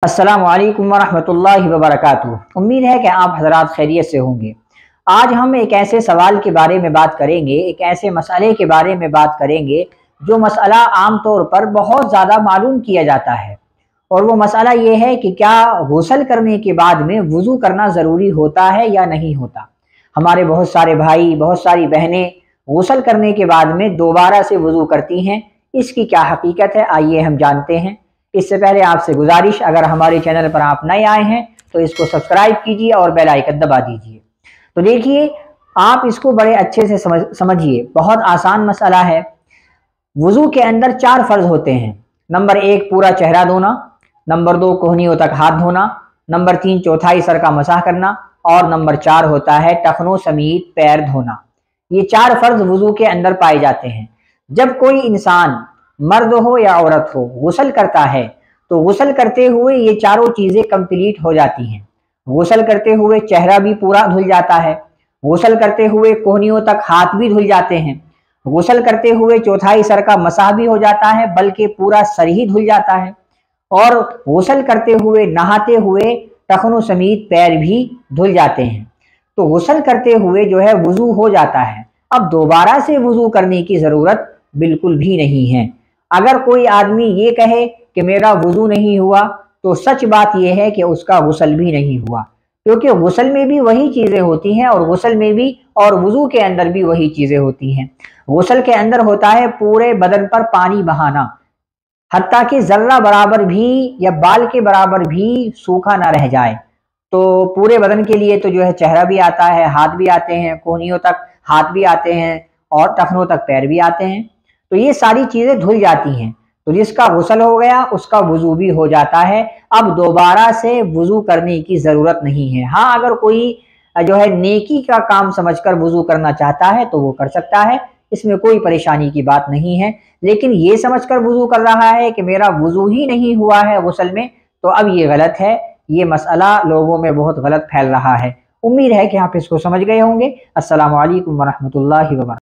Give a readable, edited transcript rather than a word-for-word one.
अस्सलामु अलैकुम वरहमतुल्लाहि वबरकातुहू। उम्मीद है कि आप हज़रात खैरियत से होंगे। आज हम एक ऐसे सवाल के बारे में बात करेंगे, एक ऐसे मसले के बारे में बात करेंगे जो मसला आम तौर पर बहुत ज़्यादा मालूम किया जाता है। और वो मसला ये है कि क्या गुस्ल करने के बाद में वज़ू करना ज़रूरी होता है या नहीं होता। हमारे बहुत सारे भाई, बहुत सारी बहनें गुस्ल करने के बाद में दोबारा से वज़ू करती हैं। इसकी क्या हकीकत है, आइए हम जानते हैं। इससे पहले आपसे गुजारिश, अगर हमारे चैनल पर आप नए आए हैं तो इसको सब्सक्राइब कीजिए और बेल आइकन दबा दीजिए। तो देखिए, आप इसको बड़े अच्छे से समझिए। बहुत आसान मसला है। वुज़ू के अंदर 4 फ़र्ज़ होते हैं। नंबर 1 पूरा चेहरा धोना, नंबर 2 कोहनियों तक हाथ धोना, नंबर 3 चौथाई सर का मसाह करना और नंबर 4 होता है टखनों समेत पैर धोना। ये 4 फ़र्ज़ वुज़ू के अंदर पाए जाते हैं। जब कोई इंसान, मर्द हो या औरत हो, गुस्ल करता है तो गुस्ल करते हुए ये चारों चीज़ें कंप्लीट हो जाती हैं। गुस्ल करते हुए चेहरा भी पूरा धुल जाता है, गुस्ल करते हुए कोहनियों तक हाथ भी धुल जाते हैं, गुस्ल करते हुए चौथाई सर का मसाह भी हो जाता है, बल्कि पूरा सर ही धुल जाता है। और गुस्ल करते हुए, नहाते हुए टखनों समेत पैर भी धुल जाते हैं। तो गुस्ल करते हुए जो है वुज़ू हो जाता है। अब दोबारा से वुज़ू करने की ज़रूरत बिल्कुल भी नहीं है। अगर कोई आदमी ये कहे कि मेरा वुज़ू नहीं हुआ, तो सच बात यह है कि उसका गुस्ल भी नहीं हुआ, क्योंकि गुस्ल में भी वही चीज़ें होती हैं और गुस्ल में भी और वुज़ू के अंदर भी वही चीज़ें होती हैं। गुस्ल के अंदर होता है पूरे बदन पर पानी बहाना, हत्ता कि ज़र्रा बराबर भी या बाल के बराबर भी सूखा ना रह जाए। तो पूरे बदन के लिए तो जो है चेहरा भी आता है, हाथ भी आते हैं, कोहनियों तक हाथ भी आते हैं और टखनों तक पैर भी आते हैं। तो ये सारी चीज़ें धुल जाती हैं। तो जिसका गुस्ल हो गया उसका वुज़ू भी हो जाता है। अब दोबारा से वुज़ू करने की ज़रूरत नहीं है। हाँ, अगर कोई जो है नेकी का काम समझकर वुज़ू करना चाहता है तो वो कर सकता है, इसमें कोई परेशानी की बात नहीं है। लेकिन ये समझकर वुज़ू कर रहा है कि मेरा वुज़ू ही नहीं हुआ है गुस्ल में, तो अब ये गलत है। ये मसला लोगों में बहुत गलत फैल रहा है। उम्मीद है कि आप इसको समझ गए होंगे। अस्सलामु अलैकुम वरहमतुल्लाहि वबरकातुहू।